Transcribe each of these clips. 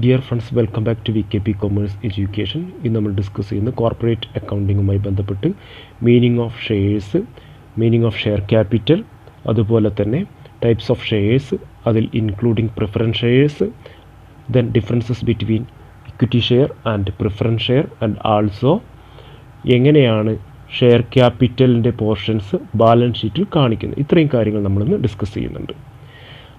Dear friends, welcome back to VKP Commerce Education. ഇന്ന് നമ്മൾ discuss ചെയ്യുന്ന കോർപ്പറേറ്റ് അക്കൗണ്ടിങ്ങുമായി ബന്ധപ്പെട്ട് meaning of shares, meaning of share capital, അതുപോലെ തന്നെ ടൈപ്സ് ഓഫ് ഷെയർസ്, അതിൽ including preference shares, then differences between equity share and preference share, and also എങ്ങനെയാണ് share ക്യാപിറ്റലിൻ്റെ portions balance ഷീറ്റിൽ കാണിക്കുന്നത്. ഇത്രയും കാര്യങ്ങൾ നമ്മളിന്ന് ഡിസ്കസ് ചെയ്യുന്നുണ്ട്.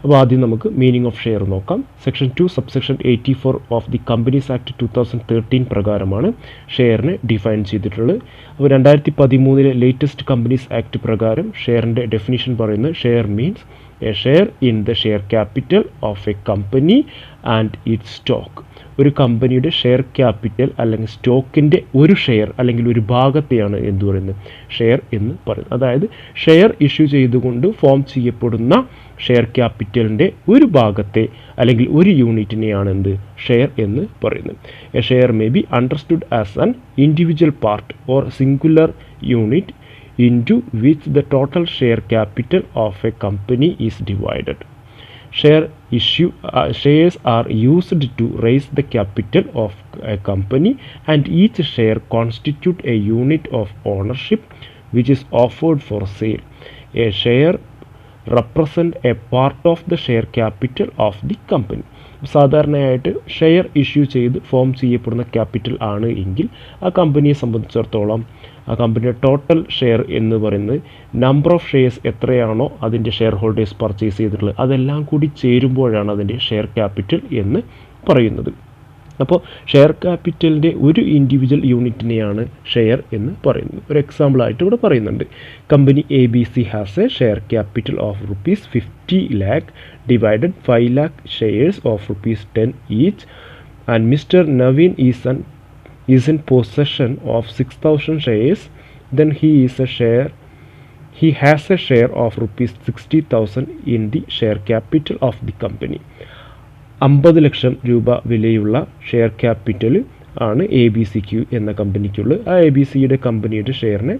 അപ്പോൾ ആദ്യം നമുക്ക് മീനിങ് ഓഫ് ഷെയർ നോക്കാം. Section 2 subsection 84 of the companies act 2013 പ്രകാരമാണ് ഷെയറിനെ ഡിഫൈൻ ചെയ്തിട്ടുള്ളത്. അപ്പോൾ 2013 ലേറ്റസ്റ്റ് കമ്പനീസ് ആക്ട് പ്രകാരം ഷെയറിൻ്റെ ഡെഫിനിഷൻ പറയുന്നത് share means A share in the share capital of A company and it's stock. ഒരു കമ്പനിയുടെ ഷെയർ ക്യാപിറ്റൽ അല്ലെങ്കിൽ സ്റ്റോക്കിൻ്റെ ഒരു ഷെയർ അല്ലെങ്കിൽ ഒരു ഭാഗത്തെയാണ് എന്ത് പറയുന്നത് ഷെയർ എന്ന് പറയുന്നത്. അതായത് ഷെയർ ഇഷ്യൂ ചെയ്തുകൊണ്ട് ഫോം ചെയ്യപ്പെടുന്ന ഷെയർ ക്യാപിറ്റലിൻ്റെ ഒരു ഭാഗത്തെ അല്ലെങ്കിൽ ഒരു യൂണിറ്റിനെയാണ് എന്ത് ഷെയർ എന്ന് പറയുന്നത്. A share may be understood as an individual part or singular unit into which the total share capital of a company is divided. Shares are used to raise the capital of a company, and each share constitute a unit of ownership which is offered for sale. A share represent a part of the share capital of the company. സാധാരണയായിട്ട് share issue ചെയ്ത് form ചെയ്യപ്പെടുന്ന capital ആണ് എങ്കിൽ ആ കമ്പനിയെ സംബന്ധിച്ചിടത്തോളം ആ കമ്പനിയുടെ ടോട്ടൽ ഷെയർ എന്ന് പറയുന്നത് നമ്പർ ഓഫ് ഷെയർസ് എത്രയാണോ അതിൻ്റെ ഷെയർ ഹോൾഡേഴ്സ് പർച്ചേസ് ചെയ്തിട്ടുള്ളത് അതെല്ലാം കൂടി ചേരുമ്പോഴാണ് അതിൻ്റെ ഷെയർ ക്യാപിറ്റൽ എന്ന് പറയുന്നത്. അപ്പോൾ ഷെയർ ക്യാപിറ്റലിൻ്റെ ഒരു ഇൻഡിവിജ്വൽ യൂണിറ്റിനെയാണ് ഷെയർ എന്ന് പറയുന്നത്. ഒരു എക്സാമ്പിളായിട്ട് ഇവിടെ പറയുന്നുണ്ട്. Company ABC has A share capital of ₹50 lakh divided 5 lakh shares of ₹10 each, and mister Naveen is in possession of 6,000 shares, then he has a share of ₹60,000 in the share capital of the company. 50 ലക്ഷം രൂപ വിലയുള്ള share capital ആണ് ABC എന്ന കമ്പനിക്കുള്ളത്. ആ ABCയുടെ കമ്പനിയുടെ ഷെയറിനെ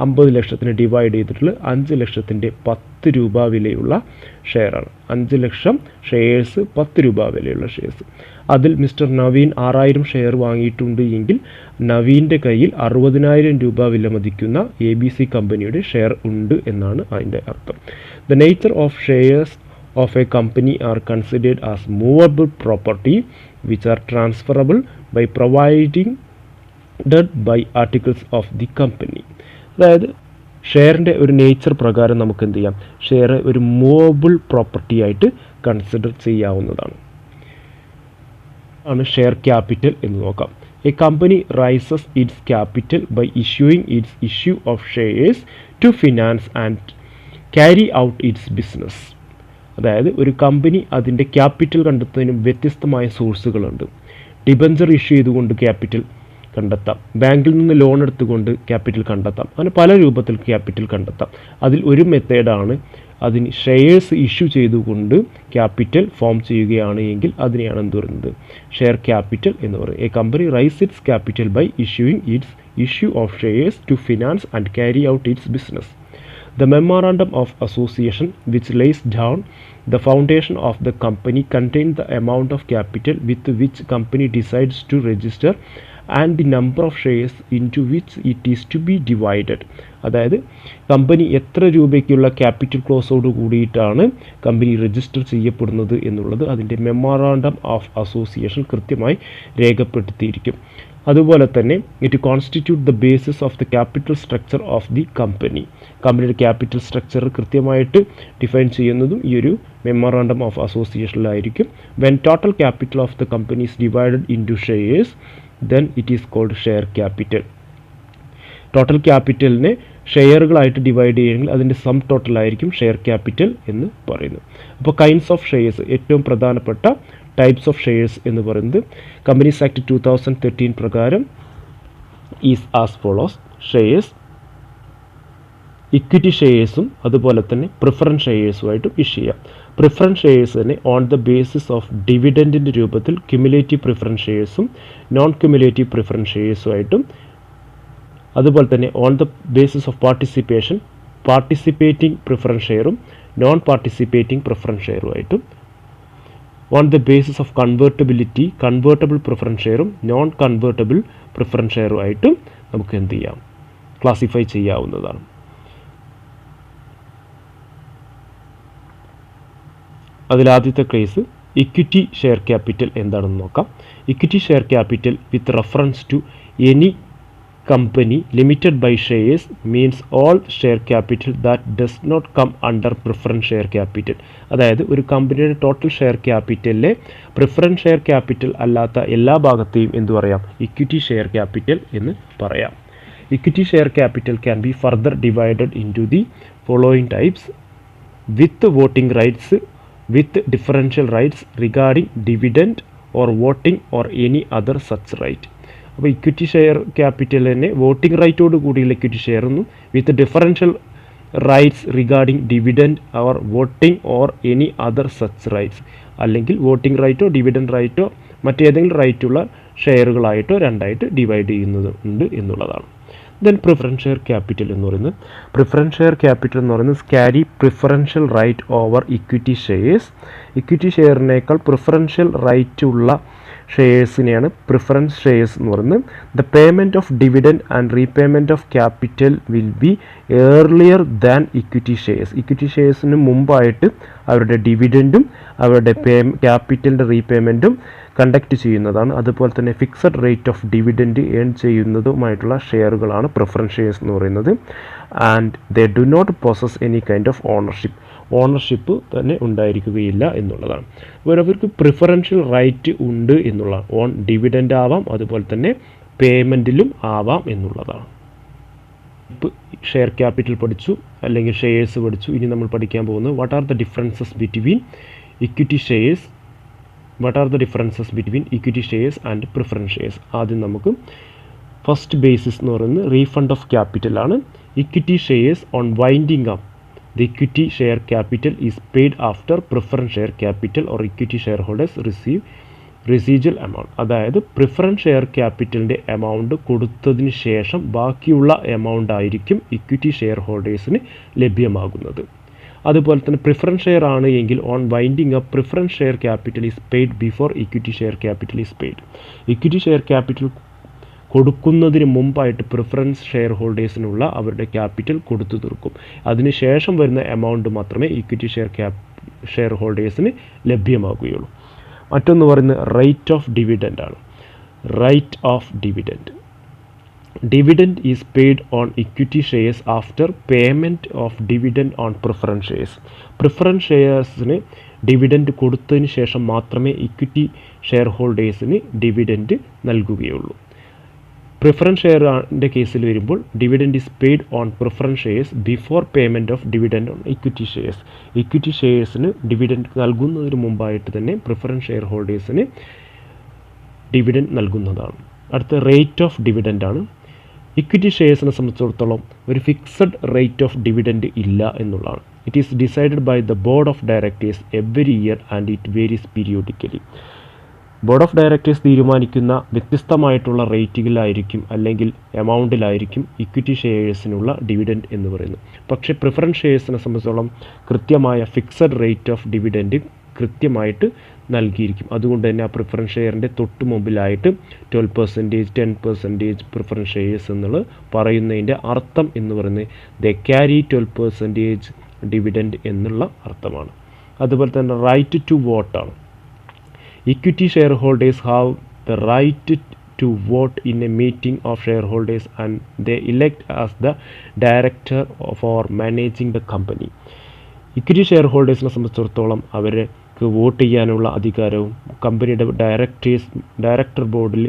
50 ലക്ഷത്തിന് divide ചെയ്തിട്ടുള്ളത് 5 ലക്ഷത്തിൻ്റെ 10 രൂപ വിലയുള്ള ഷെയറാണ്. 5 ലക്ഷം ഷെയർസ് 10 രൂപ വിലയുള്ള ഷെയർസ്. അതിൽ മിസ്റ്റർ നവീൻ 6000 ഷെയർ വാങ്ങിയിട്ടുണ്ട് എങ്കിൽ നവീൻ്റെ കയ്യിൽ 60,000 രൂപ വില മതിക്കുന്ന ABC കമ്പനിയുടെ ഷെയർ ഉണ്ട് എന്നാണ് അതിൻ്റെ അർത്ഥം. The nature of shares of a company are considered as movable property which are transferable by providing by articles of the company. അതായത് ഷെയറിൻ്റെ ഒരു നേച്ചർ പ്രകാരം നമുക്ക് എന്ത് ചെയ്യാം, ഷെയർ ഒരു മൂവബിൾ പ്രോപ്പർട്ടി ആയിട്ട് കൺസിഡർ ചെയ്യാവുന്നതാണ്. ആണ് ഷെയർ ക്യാപിറ്റൽ എന്ന് നോക്കാം. A company raises its capital by issuing its issue of shares to finance and carry out its business. അതായത് ഒരു കമ്പനി അതിൻ്റെ ക്യാപിറ്റൽ കണ്ടെത്തുന്നതിനും വ്യത്യസ്തമായ സോഴ്സുകളുണ്ട്. ഡിബഞ്ചർ ഇഷ്യൂ ചെയ്തുകൊണ്ട് ക്യാപിറ്റൽ കണ്ടെത്താം, ബാങ്കിൽ നിന്ന് ലോൺ എടുത്തുകൊണ്ട് ക്യാപിറ്റൽ കണ്ടെത്താം, അങ്ങനെ പല രൂപത്തിൽ ക്യാപിറ്റൽ കണ്ടെത്താം. അതിൽ ഒരു മെത്തേഡാണ് അതിന് ഷെയർസ് ഇഷ്യൂ ചെയ്തുകൊണ്ട് ക്യാപിറ്റൽ ഫോം ചെയ്യുകയാണ് എങ്കിൽ അതിനെയാണ് എന്ത് പറയുന്നത് ഷെയർ ക്യാപിറ്റൽ എന്ന് പറയുന്നത്. A company raise its capital by issuing its issue of shares to finance and carry out its business. The memorandum of association which lays down the foundation of the company contains the amount of capital with which company decides to register and the number of shares into which it is to be divided. അതായത് company എത്ര രൂപയ്ക്കുള്ള capital ക്ലോസോട് കൂടിയിട്ടാണ് company register ചെയ്യപ്പെടുന്നത് എന്നുള്ളത് അതിൻ്റെ memorandum of association കൃത്യമായി രേഖപ്പെടുത്തിയിരിക്കും. അതുപോലെ തന്നെ it constitute the basis of the capital structure of the company. കമ്പനിയുടെ ക്യാപിറ്റൽ സ്ട്രക്ചർ കൃത്യമായിട്ട് ഡിഫൈൻ ചെയ്യുന്നതും ഈ ഒരു മെമ്മോറാണ്ടം ഓഫ് അസോസിയേഷനിലായിരിക്കും. When total capital of the company is divided into shares then it is called share capital. Total ക്യാപിറ്റലിനെ ഷെയറുകളായിട്ട് divide ചെയ്യുമെങ്കിൽ അതിൻ്റെ സം ടോട്ടലായിരിക്കും ഷെയർ ക്യാപിറ്റൽ എന്ന് പറയുന്നത്. അപ്പോൾ കൈൻഡ്സ് ഓഫ് ഷെയർസ്, ഏറ്റവും പ്രധാനപ്പെട്ട ടൈപ്സ് ഓഫ് ഷെയർസ് എന്ന് പറയുന്നത് കമ്പനീസ് ആക്ട് 2013 പ്രകാരം is as follows. Shares, equity ഷെയർസും അതുപോലെ തന്നെ പ്രിഫറൻസ് ഷെയർസുമായിട്ടും ഇഷ്യൂ ചെയ്യാം. പ്രിഫറൻസ് ഷെയർസ് തന്നെ ഓൺ ദ ബേസിസ് ഓഫ് ഡിവിഡൻറ്റിൻ്റെ രൂപത്തിൽ ക്യുമുലേറ്റീവ് പ്രിഫറൻസ് ഷെയർസും നോൺ ക്യുമുലേറ്റീവ് പ്രിഫറൻസ് ഷെയർസുമായിട്ടും, അതുപോലെ തന്നെ on the basis of participating preference ഷെയറും നോൺ പാർട്ടിസിപ്പേറ്റിംഗ് പ്രിഫറൻസ് ഷെയറുമായിട്ടും on the basis of convertibility, convertible preference ഷെയറും നോൺ കൺവേർട്ടബിൾ പ്രിഫറൻസ് ഷെയറും ആയിട്ടും നമുക്ക് എന്ത് ചെയ്യാം, ക്ലാസിഫൈ ചെയ്യാവുന്നതാണ്. അതിലാദ്യത്തെ കേസ് ഇക്വിറ്റി ഷെയർ ക്യാപിറ്റൽ എന്താണെന്ന് നോക്കാം. Equity share capital with reference to any company limited by shares means all share capital that does not come under preference share capital. അതായത് ഒരു കമ്പനിയുടെ ടോട്ടൽ ഷെയർ ക്യാപിറ്റലിലെ പ്രിഫറൻസ് ഷെയർ ക്യാപിറ്റൽ അല്ലാത്ത എല്ലാ ഭാഗത്തെയും എന്തു പറയാം, ഇക്വിറ്റി ഷെയർ ക്യാപിറ്റൽ എന്ന് പറയാം. Equity share capital can be further divided into the following types: with voting rights, with differential rights regarding dividend or voting or any other such right. അപ്പോൾ equity share capital തന്നെ voting റൈറ്റോട് കൂടിയുള്ള equity share എന്നും, with differential rights regarding dividend or voting or any other such rights, അല്ലെങ്കിൽ voting റൈറ്റോ dividend റൈറ്റോ മറ്റേതെങ്കിലും റൈറ്റുള്ള ഷെയറുകളായിട്ടോ രണ്ടായിട്ട് ഡിവൈഡ് ചെയ്യുന്നുണ്ട് എന്നുള്ളതാണ്. ദെൻ പ്രിഫറൻസ് ഷെയർ ക്യാപിറ്റൽ എന്ന് പറയുന്നത്, പ്രിഫറൻസ് ഷെയർ ക്യാപിറ്റൽ എന്ന് പറയുന്നത് carry preferential right over equity shares. Equity ഷെയറിനേക്കാൾ പ്രിഫറൻഷ്യൽ റൈറ്റ് ഉള്ള ഷെയർസിനെയാണ് പ്രിഫറൻസ് ഷെയർസ് എന്ന് പറയുന്നത്. The payment of dividend and repayment of capital will be earlier than equity shares. Equity ഷെയർസിന് മുമ്പായിട്ട് അവരുടെ ഡിവിഡൻറ്റും അവരുടെ ക്യാപിറ്റലിൻ്റെ റീപേയ്മെൻറ്റും കണ്ടക്ട് ചെയ്യുന്നതാണ്. അതുപോലെ തന്നെ fixed rate of dividend earn ചെയ്യുന്നതുമായിട്ടുള്ള ഷെയറുകളാണ് പ്രിഫറൻസ് ഷെയർസ് എന്ന് പറയുന്നത്. And they do not possess any kind of ownership തന്നെ ഉണ്ടായിരിക്കുകയില്ല എന്നുള്ളതാണ്. അപ്പോൾ അവർക്ക് പ്രിഫറൻഷ്യൽ റൈറ്റ് ഉണ്ട് എന്നുള്ളതാണ്. ഓൺ ഡിവിഡൻഡ് ആവാം, അതുപോലെ തന്നെ പേയ്മെൻറ്റിലും ആവാം എന്നുള്ളതാണ്. ഇപ്പോൾ ഷെയർ ക്യാപിറ്റൽ പഠിച്ചു, അല്ലെങ്കിൽ ഷെയർസ് പഠിച്ചു. ഇനി നമ്മൾ പഠിക്കാൻ പോകുന്നത് what are the differences between equity shares and preference shares. ആദ്യം നമുക്ക് ഫസ്റ്റ് ബേസിസ് എന്ന് പറയുന്നത് റീഫണ്ട് ഓഫ് ക്യാപിറ്റലാണ്. Equity shares on winding up the equity share capital is paid after preference share capital or equity shareholders receive residual amount. അതായത് preference share ക്യാപിറ്റലിൻ്റെ amount കൊടുത്തതിന് ശേഷം ബാക്കിയുള്ള amount ആയിരിക്കും ഇക്വിറ്റി ഷെയർ ഹോൾഡേഴ്സിന് ലഭ്യമാകുന്നത്. അതുപോലെ തന്നെ പ്രിഫറൻസ് ഷെയർ ആണ് എങ്കിൽ on winding up preference share capital is paid before equity share capital is paid. Equity share capital കൊടുക്കുന്നതിന് മുമ്പായിട്ട് പ്രിഫറൻസ് ഷെയർ ഹോൾഡേഴ്സിനുള്ള അവരുടെ ക്യാപിറ്റൽ കൊടുത്തു തീർക്കും. അതിനുശേഷം വരുന്ന എമൗണ്ട് മാത്രമേ ഇക്വിറ്റി ഷെയർ ഹോൾഡേഴ്സിന് ലഭ്യമാകുകയുള്ളൂ. മറ്റൊന്ന് പറയുന്നത് റേറ്റ് ഓഫ് ഡിവിഡൻഡ് ആണ്. Right of dividend is paid on equity shares after payment of dividend on preference shares. Preference ഷെയർസിന് ഡിവിഡൻഡ് കൊടുത്തതിന് ശേഷം മാത്രമേ ഇക്വിറ്റി ഷെയർ ഹോൾഡേഴ്സിന് ഡിവിഡൻഡ് നൽകുകയുള്ളൂ. പ്രിഫറൻസ് ഷെയറിൻ്റെ കേസിൽ വരുമ്പോൾ dividend is paid on preference shares before payment of dividend on equity shares. Equity ഷെയർസിന് ഡിവിഡൻഡ് നൽകുന്നതിന് മുമ്പായിട്ട് തന്നെ പ്രിഫറൻസ് ഷെയർ ഹോൾഡേഴ്സിന് ഡിവിഡൻഡ് നൽകുന്നതാണ്. അടുത്ത റേറ്റ് ഓഫ് ഡിവിഡൻഡ് ആണ്. ഇക്വിറ്റി ഷെയർസിനെ സംബന്ധിച്ചിടത്തോളം ഒരു ഫിക്സഡ് റേറ്റ് ഓഫ് ഡിവിഡൻഡ് ഇല്ല എന്നുള്ളതാണ്. It is decided by the board of directors every year and it varies periodically. Board of directors തീരുമാനിക്കുന്ന വ്യത്യസ്തമായിട്ടുള്ള റേറ്റുകളിലായിരിക്കും അല്ലെങ്കിൽ എമൗണ്ടിലായിരിക്കും ഇക്വിറ്റി ഷെയർസിനുള്ള ഡിവിഡൻഡ് എന്ന് പറയുന്നത്. പക്ഷേ പ്രിഫറൻസ് ഷെയർസിനെ സംബന്ധിച്ചോളം കൃത്യമായ ഫിക്സഡ് റേറ്റ് ഓഫ് ഡിവിഡൻഡ് കൃത്യമായിട്ട് നൽകിയിരിക്കും. അതുകൊണ്ട് തന്നെ ആ പ്രിഫറൻസ് ഷെയറിൻ്റെ തൊട്ട് മുമ്പിലായിട്ട് 12%, 10% പ്രിഫറൻസ് ഷെയർസ് എന്നുള്ളത് പറയുന്നതിൻ്റെ അർത്ഥം എന്ന് പറയുന്നത് ദേ ക്യാരി 12% ഡിവിഡൻഡ് എന്നുള്ള അർത്ഥമാണ്. അതുപോലെ തന്നെ റൈറ്റ് ടു വോട്ടാണ്. Equity shareholders have the right to vote in a meeting of shareholders and they elect as the director for managing the company. Equity share ഹോൾഡേഴ്സിനെ സംബന്ധിച്ചിടത്തോളം അവർക്ക് വോട്ട് ചെയ്യാനുള്ള അധികാരവും കമ്പനിയുടെ ഡയറക്ടർ ബോർഡിൽ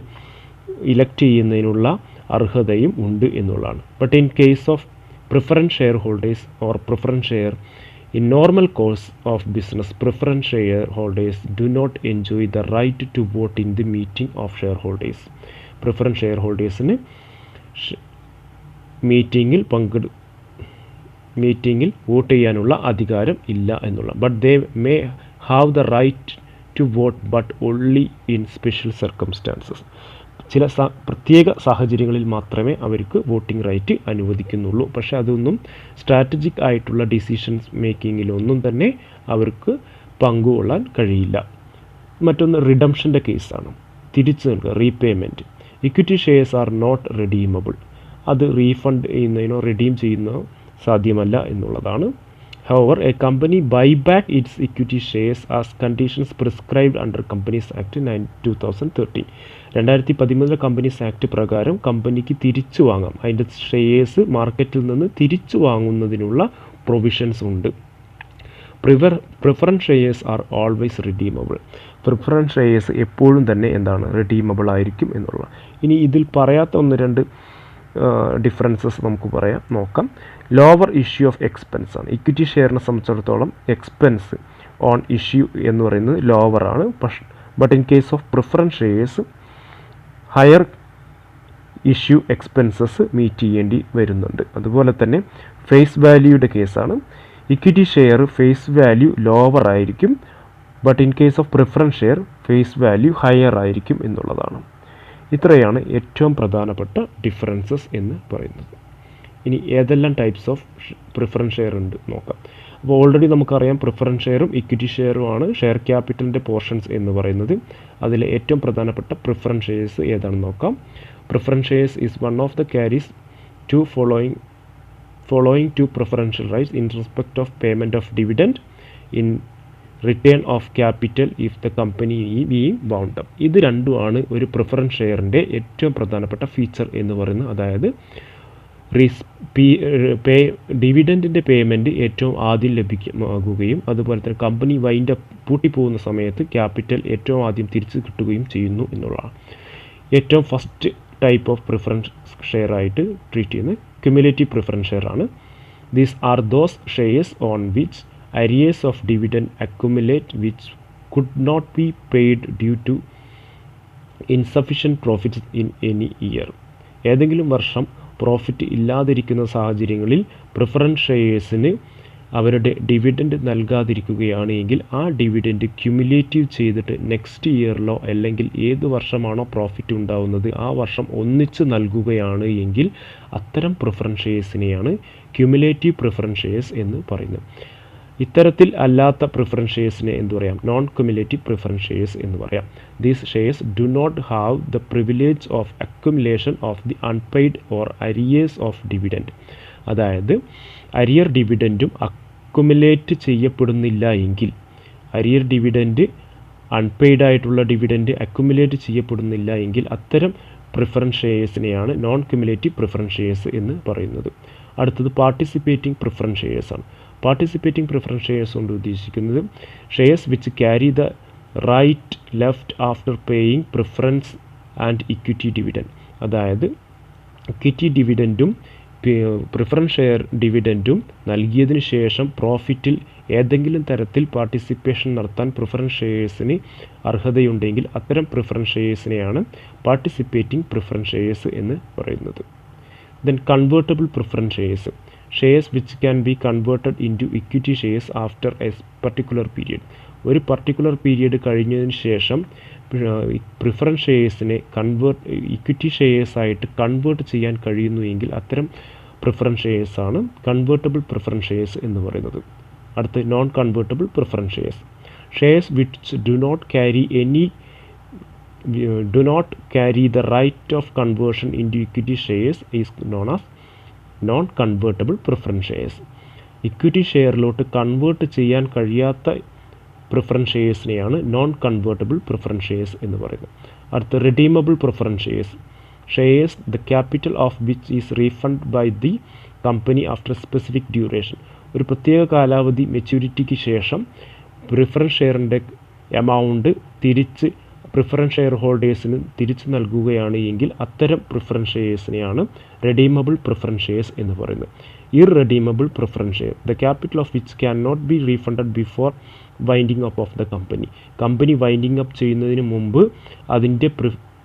ഇലക്ട് ചെയ്യുന്നതിനുള്ള അർഹതയും ഉണ്ട് എന്നുള്ളതാണ്. But in case of preference share holders or preference share in normal course of business, preference shareholders do not enjoy the right to vote in the meeting of shareholders. Preference shareholdersന് മീറ്റിങ്ങിൽ vote ചെയ്യാനുള്ള അധികാരം ഇല്ല എന്നുള്ള. But they may have the right to vote but only in special circumstances. ചില പ്രത്യേക സാഹചര്യങ്ങളിൽ മാത്രമേ അവർക്ക് വോട്ടിംഗ് റൈറ്റ് അനുവദിക്കുന്നുള്ളൂ. പക്ഷേ അതൊന്നും സ്ട്രാറ്റജിക് ആയിട്ടുള്ള ഡിസിഷൻസ് മേക്കിങ്ങിലൊന്നും തന്നെ അവർക്ക് പങ്കുകൊള്ളാൻ കഴിയില്ല. മറ്റൊന്ന് റിഡംഷൻ്റെ കേസാണ്, തിരിച്ചു നൽകുക, repayment. Equity shares are not redeemable, അത് റീഫണ്ട് ചെയ്യുന്നതിനോ റിഡീം ചെയ്യുന്നതോ സാധ്യമല്ല എന്നുള്ളതാണ്. However, a company buy back its equity shares as conditions prescribed under Companies Act 2013. 2013 companies act പ്രകാരം കമ്പനിക്ക് തിരിച്ചു വാങ്ങാം, അതിൻ്റെ ഷെയർസ് മാർക്കറ്റിൽ നിന്ന് തിരിച്ചു വാങ്ങുന്നതിനുള്ള പ്രൊവിഷൻസ് ഉണ്ട്. Preference shares are always redeemable. Preference shares എപ്പോഴും തന്നെ എന്താണ്, റിഡീമബിൾ ആയിരിക്കും എന്നുള്ള. ഇനി ഇതിൽ പറയാത്ത ഒന്ന് രണ്ട് ഡിഫറൻസസ് നമുക്ക് നോക്കാം. ലോവർ ഇഷ്യൂ ഓഫ് എക്സ്പെൻസ് ആണ്. ഇക്വിറ്റി ഷെയറിനെ സംബന്ധിച്ചിടത്തോളം എക്സ്പെൻസ് ഓൺ ഇഷ്യൂ എന്ന് പറയുന്നത് ലോവർ ആണ്. But in case of preference shares higher issue expenses meet ചെയ്യേണ്ടി വരുന്നുണ്ട്. അതുപോലെ തന്നെ ഫേസ് വാല്യൂയുടെ കേസാണ്. Equity share face value lower ആയിരിക്കും, but in case of preference share face value higher ആയിരിക്കും എന്നുള്ളതാണ്. ഇത്രയാണ് ഏറ്റവും പ്രധാനപ്പെട്ട ഡിഫറൻസസ് എന്ന് പറയുന്നത്. ഇനി ഏതെല്ലാം ടൈപ്സ് ഓഫ് പ്രിഫറൻസ് ഷെയർ ഉണ്ട് നോക്കാം. അപ്പോൾ ഓൾറെഡി നമുക്കറിയാം പ്രിഫറൻസ് ഷെയറും ഇക്വിറ്റി ഷെയറുമാണ് ഷെയർ ക്യാപിറ്റലിൻ്റെ പോർഷൻസ് എന്ന് പറയുന്നത്. അതിൽ ഏറ്റവും പ്രധാനപ്പെട്ട പ്രിഫറൻസ് ഷെയർസ് ഏതാണെന്ന് നോക്കാം. Preference shares is one of the carries to following two preferential rights in respect of payment of dividend in return of capital if the company being wound up. ഇത് രണ്ടുമാണ് ഒരു പ്രിഫറൻസ് ഷെയറിൻ്റെ ഏറ്റവും പ്രധാനപ്പെട്ട feature എന്ന് പറയുന്നത്. അതായത് ഡിവിഡൻറ്റിൻ്റെ പേയ്മെൻറ്റ് ഏറ്റവും ആദ്യം ലഭ്യമാകുകയും അതുപോലെ തന്നെ കമ്പനി വൈൻഡ് അപ്പ് പൂട്ടിപ്പോകുന്ന സമയത്ത് ക്യാപിറ്റൽ ഏറ്റവും ആദ്യം തിരിച്ചു കിട്ടുകയും ചെയ്യുന്നു എന്നുള്ളതാണ്. ഏറ്റവും first type of preference share ആയിട്ട് ട്രീറ്റ് ചെയ്യുന്നത് ക്യുമുലേറ്റീവ് പ്രിഫറൻസ് ഷെയർ ആണ്. These are those shares on which arrears of dividend accumulate which could not be paid due to insufficient profits in any year. ഏതെങ്കിലും വർഷം profit ഇല്ലാതിരിക്കുന്ന സാഹചര്യങ്ങളിൽ preference ഷെയർസിന് അവരുടെ dividend നൽകാതിരിക്കുകയാണ് എങ്കിൽ ആ dividend cumulative ചെയ്തിട്ട് next ഇയറിലോ അല്ലെങ്കിൽ ഏത് വർഷമാണോ പ്രോഫിറ്റ് ഉണ്ടാവുന്നത് ആ വർഷം ഒന്നിച്ച് നൽകുകയാണ് എങ്കിൽ അത്തരം പ്രിഫറൻസ് ഷെയർസിനെയാണ് ക്യുമുലേറ്റീവ് പ്രിഫറൻസ് ഷെയർസ് എന്ന് പറയുന്നത്. ഇത്തരത്തിൽ അല്ലാത്ത പ്രിഫറൻസ് ഷെയർസിനെ എന്ത് പറയാം, നോൺ ക്യുമുലേറ്റീവ് പ്രിഫറൻസ് ഷെയർസ് എന്ന് പറയാം. These shares do not have the privilege of accumulation of the unpaid or arrears of dividend. അതായത് അരിയർ ഡിവിഡൻറ്റും അക്യുമുലേറ്റ് ചെയ്യപ്പെടുന്നില്ല എങ്കിൽ, അരിയർ ഡിവിഡൻറ്റ് അൺപെയ്ഡ് ആയിട്ടുള്ള ഡിവിഡൻറ്റ് അക്യുമുലേറ്റ് ചെയ്യപ്പെടുന്നില്ല എങ്കിൽ അത്തരം പ്രിഫറൻസ് ഷെയർസിനെയാണ് നോൺ ക്യുമുലേറ്റീവ് പ്രിഫറൻസ് ഷെയർസ് എന്ന് പറയുന്നത്. അടുത്തത് പാർട്ടിസിപ്പേറ്റിംഗ് പ്രിഫറൻസ് ഷെയർസ് ആണ്. പാർട്ടിസിപ്പേറ്റിംഗ് പ്രിഫറൻസ് ഷെയർസ് കൊണ്ട് ഉദ്ദേശിക്കുന്നത് shares which carry the right left after paying preference and equity dividend. അതായത് ഇക്വിറ്റി ഡിവിഡൻറ്റും പ്രിഫറൻസ് ഷെയർ ഡിവിഡൻറ്റും നൽകിയതിന് ശേഷം പ്രോഫിറ്റിൽ ഏതെങ്കിലും തരത്തിൽ പാർട്ടിസിപ്പേഷൻ നടത്താൻ പ്രിഫറൻസ് ഷെയർസിന് അർഹതയുണ്ടെങ്കിൽ അത്തരം പ്രിഫറൻസ് ഷെയർസിനെയാണ് പാർട്ടിസിപ്പേറ്റിംഗ് പ്രിഫറൻസ് ഷെയർസ് എന്ന് പറയുന്നത്. Then convertible preference shares, shares which can be converted into equity shares after a particular period. ഒരു പർട്ടിക്കുലർ പീരിയഡ് കഴിഞ്ഞതിന് ശേഷം പ്രിഫറൻസ് ഷെയർസിനെ ഇക്വിറ്റി ഷെയർസായിട്ട് കൺവേർട്ട് ചെയ്യാൻ കഴിയുന്നു എങ്കിൽ അത്തരം പ്രിഫറൻസ് ഷെയർസാണ് കൺവേർട്ടബിൾ പ്രിഫറൻസ് ഷെയർസ് എന്ന് പറയുന്നത്. അടുത്ത് non convertible preference shares, shares which do not carry the right of conversion into equity shares is known as non convertible preference shares. Equity ഷെയറിലോട്ട് കൺവേർട്ട് ചെയ്യാൻ കഴിയാത്ത പ്രിഫറൻസ് ഷെയർസിനെയാണ് നോൺ കൺവേർട്ടബിൾ പ്രിഫറൻസ് ഷെയർസ് എന്ന് പറയുന്നത്. അടുത്ത redeemable preference shares, shares the capital of which is refund by the company after specific duration. ഒരു പ്രത്യേക കാലാവധി മെച്യൂരിറ്റിക്ക് ശേഷം പ്രിഫറൻസ് ഷെയറിൻ്റെ എമൗണ്ട് തിരിച്ച് പ്രിഫറൻസ് ഷെയർ ഹോൾഡേഴ്സിന് തിരിച്ചു നൽകുകയാണ് എങ്കിൽ അത്തരം പ്രിഫറൻസ് ഷെയർസിനെയാണ് റെഡീമബിൾ പ്രിഫറൻസ് ഷെയർസ് എന്ന് പറയുന്നത്. Irredeemable preference share, the capital of which can not be refunded before winding up of the company winding up ചെയ്യുന്നതിന് മുമ്പ് അതിൻ്റെ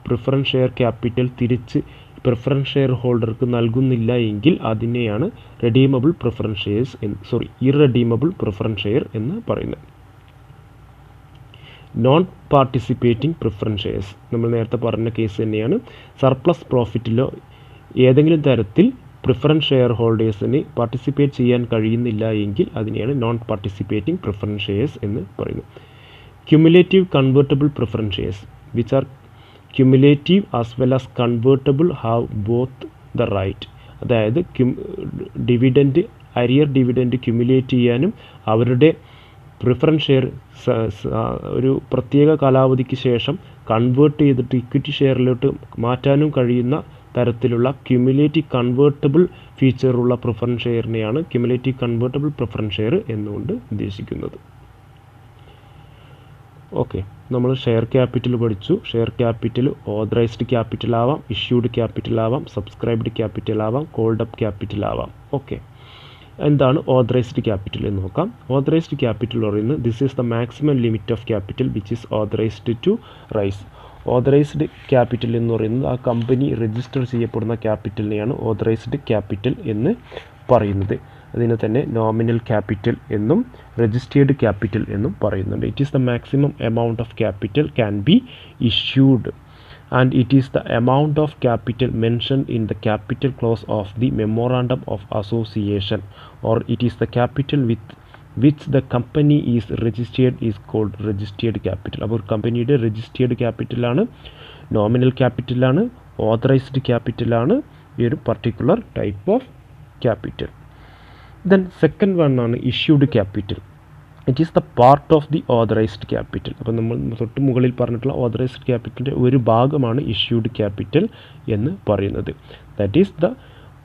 പ്രിഫറൻസ് ഷെയർ ക്യാപിറ്റൽ തിരിച്ച് പ്രിഫറൻസ് ഷെയർ ഹോൾഡർക്ക് നൽകുന്നില്ല എങ്കിൽ അതിനെയാണ് ഇർറെഡീമബിൾ പ്രിഫറൻസ് ഷെയർ എന്ന് പറയുന്നത്. നോൺ പാർട്ടിസിപ്പേറ്റിംഗ് പ്രിഫറൻസ് ഷെയർസ്, നമ്മൾ നേരത്തെ പറഞ്ഞ കേസ് തന്നെയാണ്. സർപ്ലസ് പ്രോഫിറ്റിലോ ഏതെങ്കിലും തരത്തിൽ പ്രിഫറൻസ് ഷെയർ ഹോൾഡേഴ്സിന് പാർട്ടിസിപ്പേറ്റ് ചെയ്യാൻ കഴിയുന്നില്ല എങ്കിൽ അതിനെയാണ് നോൺ പാർട്ടിസിപ്പേറ്റിംഗ് പ്രിഫറൻസ് ഷെയർസ് എന്ന് പറയുന്നത്. cumulative convertible preference shares which are cumulative as well as convertible have both the right. അതായത് ഡിവിഡൻറ്റ് അരിയർ ഡിവിഡൻറ്റ് ക്യുമുലേറ്റ് ചെയ്യാനും അവരുടെ പ്രിഫറൻസ് ഷെയർ ഒരു പ്രത്യേക കാലാവധിക്ക് ശേഷം കൺവേർട്ട് ചെയ്തിട്ട് ഇക്വിറ്റി ഷെയറിലോട്ട് മാറ്റാനും കഴിയുന്ന തരത്തിലുള്ള ക്യുമുലേറ്റീവ് കൺവേർട്ടബിൾ ഫീച്ചറുള്ള പ്രിഫറൻസ് ഷെയറിനെയാണ് ക്യുമുലേറ്റീവ് കൺവേർട്ടബിൾ പ്രിഫറൻസ് ഷെയർ എന്നുകൊണ്ട് ഉദ്ദേശിക്കുന്നത്. ഓക്കെ, നമ്മൾ ഷെയർ ക്യാപിറ്റൽ പഠിച്ചു. ഷെയർ ക്യാപിറ്റൽ ഓതറൈസ്ഡ് ക്യാപിറ്റൽ ആവാം, ഇഷ്യൂഡ് ക്യാപിറ്റൽ ആവാം, സബ്സ്ക്രൈബ്ഡ് ക്യാപിറ്റൽ ആവാം, കോൾഡ് അപ്പ് ക്യാപിറ്റൽ ആവാം. ഓക്കെ, എന്താണ് ഓതറൈസ്ഡ് ക്യാപിറ്റൽ എന്ന് നോക്കാം. ഓതറൈസ്ഡ് ക്യാപിറ്റൽ പറയുന്നത് this is the maximum limit of capital which is authorised to raise. Authorised capital എന്ന് പറയുന്നത് ആ കമ്പനി രജിസ്റ്റർ ചെയ്യപ്പെടുന്ന ക്യാപിറ്റലിനെയാണ് ഓതറൈസ്ഡ് ക്യാപിറ്റൽ എന്ന് പറയുന്നത്. അതിനെ തന്നെ നോമിനൽ ക്യാപിറ്റൽ എന്നും രജിസ്റ്റേർഡ് ക്യാപിറ്റൽ എന്നും പറയുന്നുണ്ട്. It is the maximum amount of capital can be issued and it is the amount of capital mentioned in the capital clause of the memorandum of association, or it is the capital with which the company is registered is called registered capital. അപ്പോൾ കമ്പനിയുടെ registered ക്യാപിറ്റലാണ്, nominal ക്യാപിറ്റലാണ്, authorised ക്യാപിറ്റലാണ് ഈ ഒരു particular type of capital. Then second one ആണ് issued capital. It is the part of the authorised capital. അപ്പോൾ നമ്മൾ തൊട്ട് മുകളിൽ പറഞ്ഞിട്ടുള്ള ഓതറൈസ്ഡ് ക്യാപിറ്റലിൻ്റെ ഒരു ഭാഗമാണ് ഇഷ്യൂഡ് ക്യാപിറ്റൽ എന്ന് പറയുന്നത്. That is the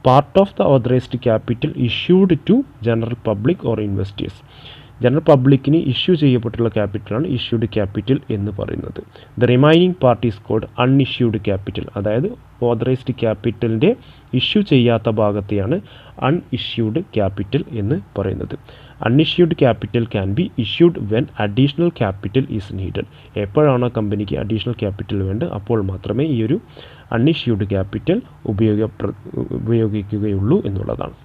part of the authorised capital issued to general public or investors. General പബ്ലിക്കിന് ഇഷ്യൂ ചെയ്യപ്പെട്ടുള്ള ക്യാപിറ്റലാണ് ഇഷ്യൂഡ് ക്യാപിറ്റൽ എന്ന് പറയുന്നത്. The remaining part is called unissued capital. അതായത് ഓതറൈസ്ഡ് ക്യാപിറ്റലിൻ്റെ ഇഷ്യൂ ചെയ്യാത്ത ഭാഗത്തെയാണ് അൺഇഷ്യൂഡ് ക്യാപിറ്റൽ എന്ന് പറയുന്നത്. Unissued capital can be issued when additional capital is needed. എപ്പോഴാണോ കമ്പനിക്ക് അഡീഷണൽ ക്യാപിറ്റൽ വേണ്ടത് അപ്പോൾ മാത്രമേ ഈ ഒരു അൺഇഷ്യൂഡ് ക്യാപിറ്റൽ ഉപയോഗിക്കുകയുള്ളൂ എന്നുള്ളതാണ്.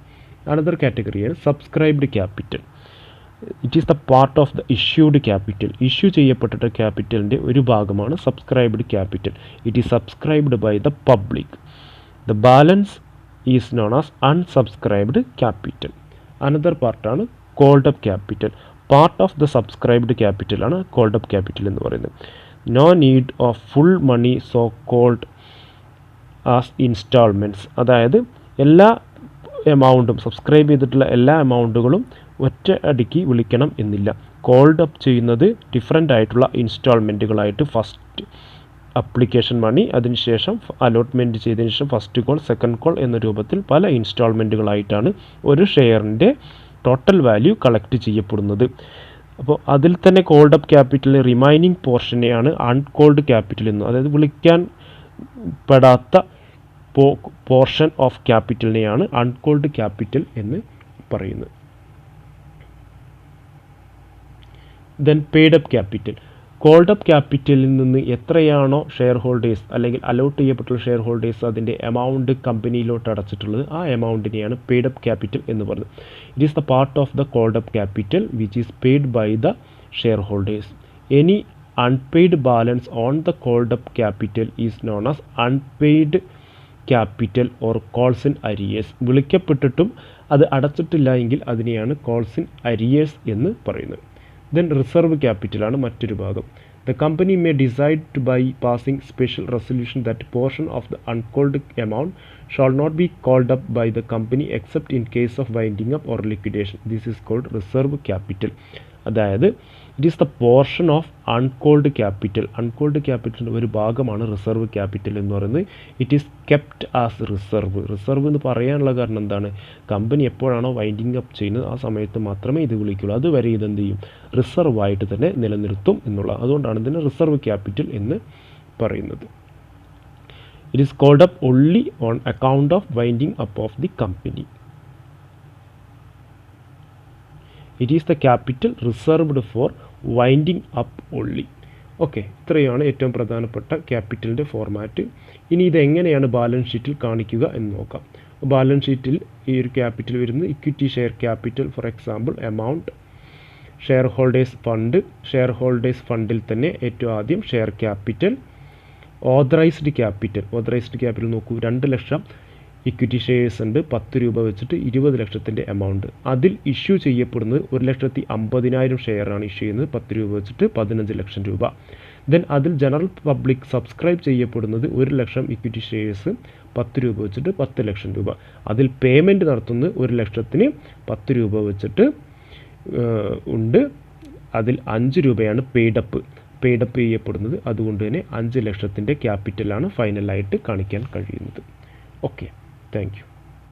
അനദർ കാറ്റഗറിയാണ് subscribed capital. It is the part of the issued capital. Issue ചെയ്യപ്പെട്ടിട്ട് ക്യാപിറ്റലിൻ്റെ ഒരു ഭാഗമാണ് subscribed capital. It is subscribed by the public. The balance is known as unsubscribed capital. Another പാർട്ടാണ് called up capital. Part of the subscribed ക്യാപിറ്റലാണ് called up capital എന്ന് പറയുന്നത്. No need of full money so called as instalments. അതായത് എല്ലാ എമൗണ്ടും subscribe ചെയ്തിട്ടുള്ള എല്ലാ എമൗണ്ടുകളും ഒറ്റ അടിക്ക് വിളിക്കണം എന്നില്ല. കോൾഡ് അപ്പ് ചെയ്യുന്നത് ഡിഫറെൻ്റ് ആയിട്ടുള്ള ഇൻസ്റ്റാൾമെൻറ്റുകളായിട്ട് ഫസ്റ്റ് അപ്ലിക്കേഷൻ മണി, അതിനുശേഷം അലോട്ട്മെൻറ്റ് ചെയ്തതിന് ശേഷം ഫസ്റ്റ് കോൾ, സെക്കൻഡ് കോൾ എന്ന രൂപത്തിൽ പല ഇൻസ്റ്റാൾമെൻറ്റുകളായിട്ടാണ് ഒരു ഷെയറിൻ്റെ ടോട്ടൽ വാല്യൂ കളക്ട് ചെയ്യപ്പെടുന്നത്. അപ്പോൾ അതിൽ തന്നെ കോൾഡ് അപ്പ് ക്യാപിറ്റലിലെ റിമൈനിങ് പോർഷനെയാണ് അൺകോൾഡ് ക്യാപിറ്റൽ എന്ന്, അതായത് വിളിക്കാൻ പെടാത്ത പോർഷൻ ഓഫ് ക്യാപിറ്റലിനെയാണ് അൺകോൾഡ് ക്യാപിറ്റൽ എന്ന് പറയുന്നത്. Then paid up capital. Called up ക്യാപിറ്റലിൽ നിന്ന് എത്രയാണോ ഷെയർ ഹോൾഡേഴ്സ് അല്ലെങ്കിൽ അലോട്ട് ചെയ്യപ്പെട്ടുള്ള ഷെയർ ഹോൾഡേഴ്സ് അതിൻ്റെ എമൗണ്ട് കമ്പനിയിലോട്ട് അടച്ചിട്ടുള്ളത്, ആ എമൗണ്ടിനെയാണ് പെയ്ഡ് അപ്പ് ക്യാപിറ്റൽ എന്ന് പറയുന്നത്. It is the part of the called up capital which is paid by the share holders. Any unpaid balance on the called up capital is known as unpaid capital or calls in arrears. വിളിക്കപ്പെട്ടിട്ടും അത് അടച്ചിട്ടില്ല എങ്കിൽ അതിനെയാണ് calls in arrears എന്ന് പറയുന്നത്. Then reserve ക്യാപിറ്റലാണ് മറ്റൊരു ഭാഗം. The company may decide to by passing special resolution that portion of the uncalled amount shall not be called up by the company except in case of winding up or liquidation. This is called reserve capital. അതായത് it is the portion of uncalled capital. Uncalled ക്യാപിറ്റലിൻ്റെ ഒരു ഭാഗമാണ് reserve capital എന്ന് പറയുന്നത്. It is kept as reserve. Reserve എന്ന് പറയാനുള്ള കാരണം എന്താണ്? കമ്പനി എപ്പോഴാണോ വൈൻഡിങ് അപ്പ് ചെയ്യുന്നത് ആ സമയത്ത് മാത്രമേ ഇത് വിളിക്കുള്ളൂ. അതുവരെ ഇതെന്ത് ചെയ്യും? റിസർവായിട്ട് തന്നെ നിലനിർത്തും എന്നുള്ള, അതുകൊണ്ടാണ് ഇതിന് റിസർവ് ക്യാപിറ്റൽ എന്ന് പറയുന്നത്. It is called up only on account of winding up of the company. It is the capital reserved for winding up only. Okay, ഇത്രയാണ് ഏറ്റവും പ്രധാനപ്പെട്ട ക്യാപിറ്റലിൻ്റെ ഫോർമാറ്റ്. ഇനി ഇതെങ്ങനെയാണ് ബാലൻസ് ഷീറ്റിൽ കാണിക്കുക എന്ന് നോക്കാം. ബാലൻസ് ഷീറ്റിൽ ഈ ഒരു ക്യാപിറ്റൽ വരുന്നത് equity share capital, for example amount, share holders fund. Share holders ഫണ്ടിൽ തന്നെ ഏറ്റവും ആദ്യം share capital, authorised capital. Authorised capital നോക്കൂ, 2 ലക്ഷം ഇക്വിറ്റി ഷെയർസ് ഉണ്ട് 10 രൂപ വെച്ചിട്ട് 20 ലക്ഷത്തിൻ്റെ എമൗണ്ട്. അതിൽ ഇഷ്യൂ ചെയ്യപ്പെടുന്നത് 1,50,000 ഷെയറാണ് ഇഷ്യൂ ചെയ്യുന്നത് 10 രൂപ വെച്ചിട്ട് 15 ലക്ഷം രൂപ. ദെൻ അതിൽ ജനറൽ പബ്ലിക് സബ്സ്ക്രൈബ് ചെയ്യപ്പെടുന്നത് 1 ലക്ഷം ഇക്വിറ്റി ഷെയർസ് 10 രൂപ വെച്ചിട്ട് 10 ലക്ഷം രൂപ. അതിൽ പേയ്മെൻറ്റ് നടത്തുന്നത് 1 ലക്ഷത്തിന് 10 രൂപ വെച്ചിട്ട് ഉണ്ട്. അതിൽ 5 രൂപയാണ് പെയ്ഡപ്പ് ചെയ്യപ്പെടുന്നത്. അതുകൊണ്ട് തന്നെ 5 ലക്ഷത്തിൻ്റെ ക്യാപിറ്റലാണ് ഫൈനലായിട്ട് കാണിക്കാൻ കഴിയുന്നത്. Okay, thank you.